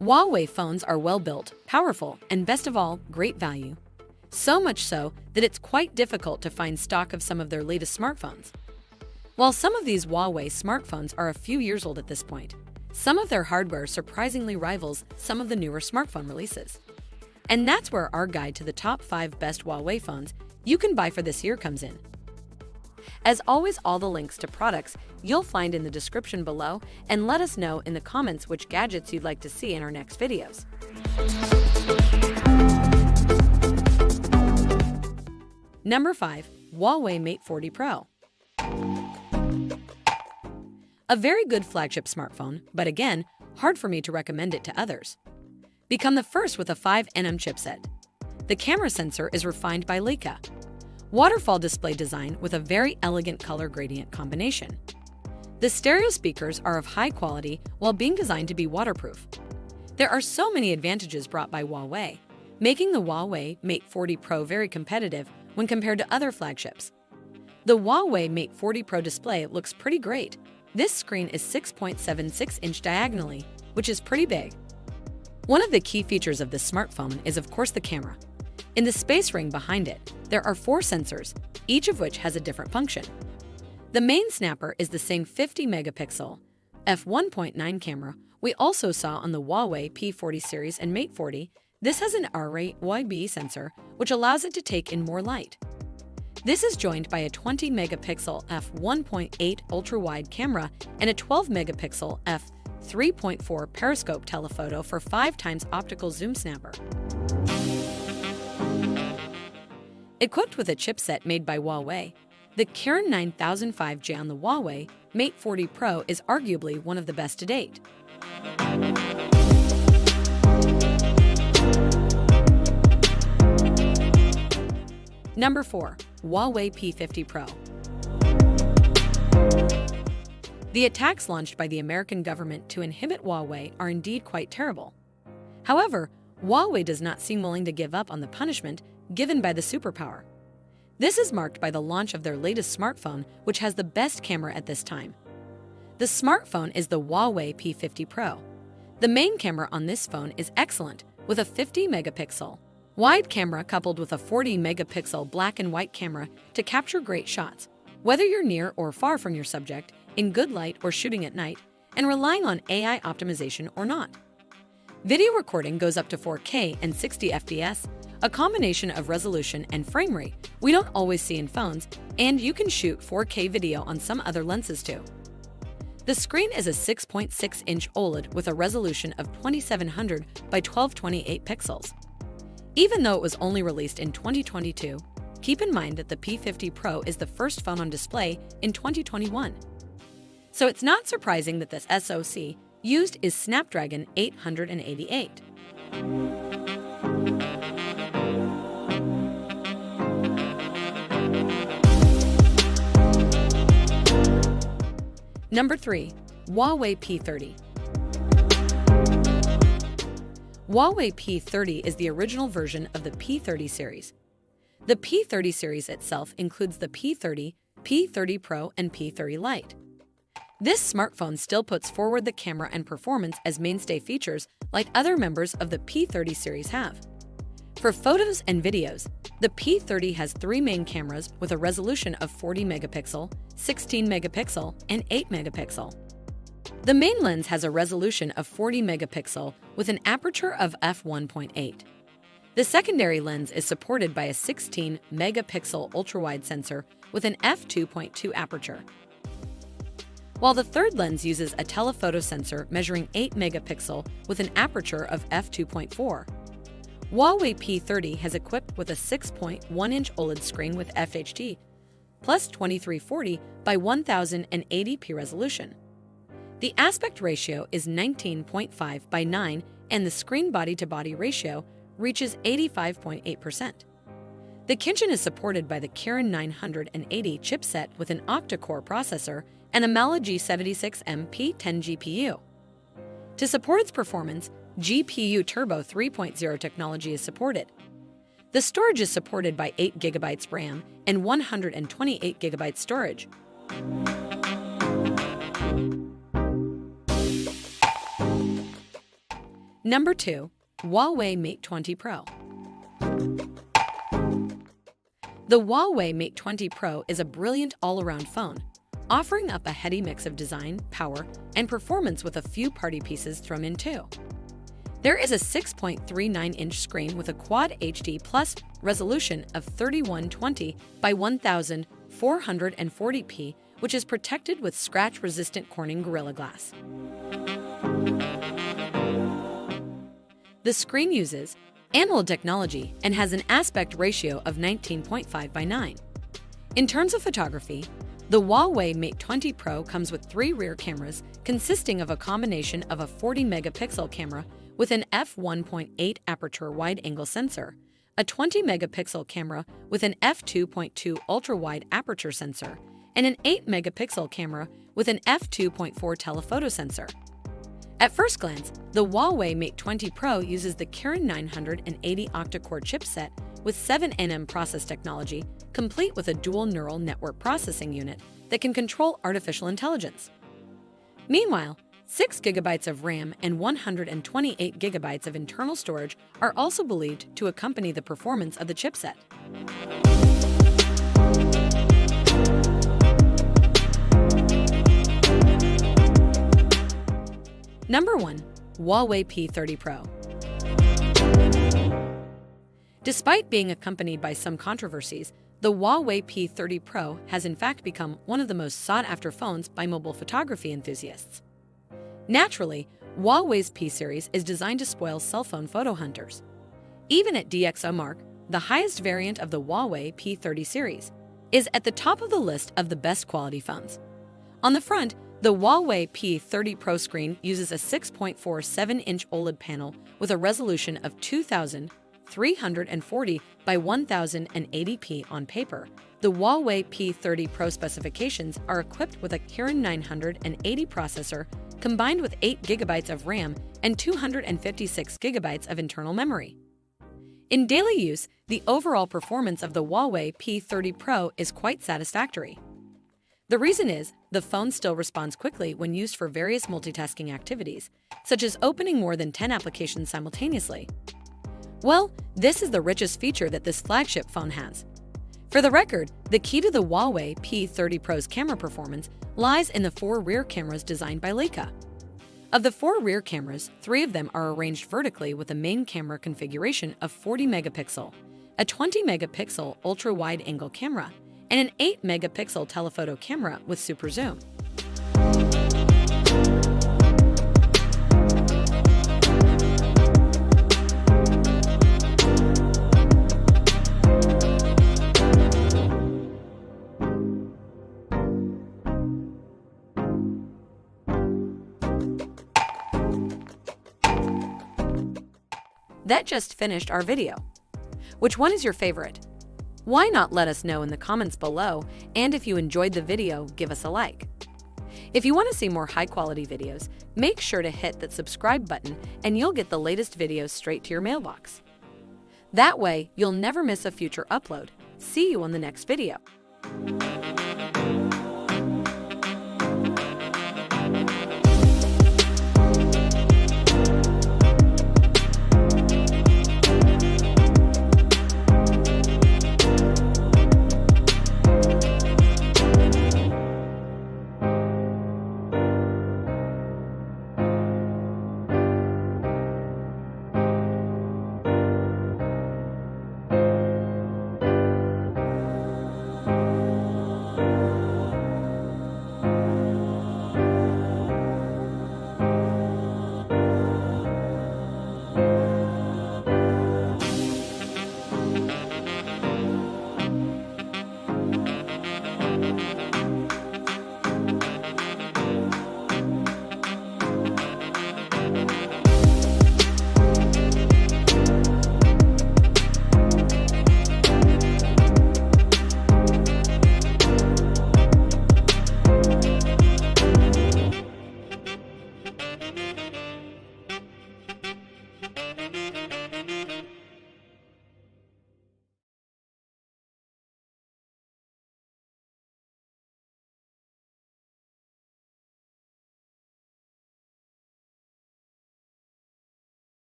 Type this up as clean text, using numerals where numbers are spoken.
Huawei phones are well-built, powerful, and best of all, great value. So much so that it's quite difficult to find stock of some of their latest smartphones. While some of these Huawei smartphones are a few years old at this point, some of their hardware surprisingly rivals some of the newer smartphone releases. And that's where our guide to the top 5 best Huawei phones you can buy for this year comes in. As always, all the links to products you'll find in the description below, and let us know in the comments which gadgets you'd like to see in our next videos. Number 5. Huawei Mate 40 Pro. A very good flagship smartphone, but again, hard for me to recommend it to others. Become the first with a 5nm chipset. The camera sensor is refined by Leica. Waterfall display design with a very elegant color gradient combination. The stereo speakers are of high quality while being designed to be waterproof. There are so many advantages brought by Huawei, making the Huawei Mate 40 Pro very competitive when compared to other flagships. The Huawei Mate 40 Pro display looks pretty great. This screen is 6.76-inch diagonally, which is pretty big. One of the key features of this smartphone is of course the camera. In the space ring behind it, there are 4 sensors, each of which has a different function. The main snapper is the same 50-megapixel f1.9 camera we also saw on the Huawei P40 series and Mate 40. This has an RAYB sensor, which allows it to take in more light. This is joined by a 20-megapixel f1.8 ultra-wide camera and a 12-megapixel f3.4 periscope telephoto for 5x optical zoom snapper. Equipped with a chipset made by Huawei, the Kirin 9005J on the Huawei Mate 40 Pro is arguably one of the best to date. Number 4. Huawei P50 Pro. The attacks launched by the American government to inhibit Huawei are indeed quite terrible. However, Huawei does not seem willing to give up on the punishment given by the superpower. This is marked by the launch of their latest smartphone, which has the best camera at this time. The smartphone is the Huawei P50 Pro. The main camera on this phone is excellent, with a 50-megapixel wide camera coupled with a 40-megapixel black and white camera to capture great shots, whether you're near or far from your subject, in good light or shooting at night, and relying on AI optimization or not. Video recording goes up to 4K and 60 FPS, a combination of resolution and frame rate we don't always see in phones, and you can shoot 4K video on some other lenses too. The screen is a 6.6-inch OLED with a resolution of 2700 by 1228 pixels. Even though it was only released in 2022, keep in mind that the P50 Pro is the first phone on display in 2021. So it's not surprising that this SoC used is Snapdragon 888. Number 3. Huawei P30. Huawei P30 is the original version of the P30 series. The P30 series itself includes the P30, P30 Pro, and P30 Lite. This smartphone still puts forward the camera and performance as mainstay features like other members of the P30 series have. For photos and videos, the P30 has 3 main cameras with a resolution of 40 megapixel, 16 megapixel, and 8 megapixel. The main lens has a resolution of 40 megapixel with an aperture of f1.8. The secondary lens is supported by a 16 megapixel ultrawide sensor with an f2.2 aperture, while the third lens uses a telephoto sensor measuring 8 megapixel with an aperture of f2.4. Huawei P30 has equipped with a 6.1-inch OLED screen with FHD plus 2340 by 1080p resolution. The aspect ratio is 19.5 by 9 and the screen body-to-body ratio reaches 85.8%. The kitchen is supported by the Kirin 980 chipset with an octa-core processor and a Mali G76M P10 GPU. To support its performance, GPU Turbo 3.0 technology is supported. The storage is supported by 8 GB RAM and 128 GB storage. Number 2. Huawei Mate 20 Pro. The Huawei Mate 20 Pro is a brilliant all-around phone, offering up a heady mix of design, power, and performance with a few party pieces thrown in too. There is a 6.39-inch screen with a Quad HD Plus resolution of 3120 by 1440p, which is protected with scratch-resistant Corning Gorilla Glass. The screen uses AMOLED technology and has an aspect ratio of 19.5 by 9. In terms of photography, the Huawei Mate 20 Pro comes with 3 rear cameras consisting of a combination of a 40-megapixel camera with an f1.8 aperture wide-angle sensor, a 20-megapixel camera with an f2.2 ultra-wide aperture sensor, and an 8-megapixel camera with an f2.4 telephoto sensor. At first glance, the Huawei Mate 20 Pro uses the Kirin 980 octa-core chipset with 7nm process technology, complete with a dual neural network processing unit that can control artificial intelligence. Meanwhile, 6 GB of RAM and 128 GB of internal storage are also believed to accompany the performance of the chipset. Number 1. Huawei P30 Pro. Despite being accompanied by some controversies, the Huawei P30 Pro has in fact become one of the most sought-after phones by mobile photography enthusiasts. Naturally, Huawei's P series is designed to spoil cell phone photo hunters. Even at DxO Mark, the highest variant of the Huawei P30 series, is at the top of the list of the best quality phones. On the front, the Huawei P30 Pro screen uses a 6.47-inch OLED panel with a resolution of 2340 by 1080p on paper. The Huawei P30 Pro specifications are equipped with a Kirin 980 processor combined with 8 GB of RAM and 256 GB of internal memory. In daily use, the overall performance of the Huawei P30 Pro is quite satisfactory. The reason is, the phone still responds quickly when used for various multitasking activities, such as opening more than 10 applications simultaneously. Well, this is the richest feature that this flagship phone has. For the record, the key to the Huawei P30 Pro's camera performance lies in the 4 rear cameras designed by Leica. Of the 4 rear cameras, 3 of them are arranged vertically with a main camera configuration of 40 megapixel, a 20 megapixel ultra-wide-angle camera, and an 8-megapixel telephoto camera with super zoom. That just finished our video. Which one is your favorite? Why not let us know in the comments below, and if you enjoyed the video, give us a like. If you want to see more high-quality videos, make sure to hit that subscribe button and you'll get the latest videos straight to your mailbox. That way, you'll never miss a future upload. See you on the next video.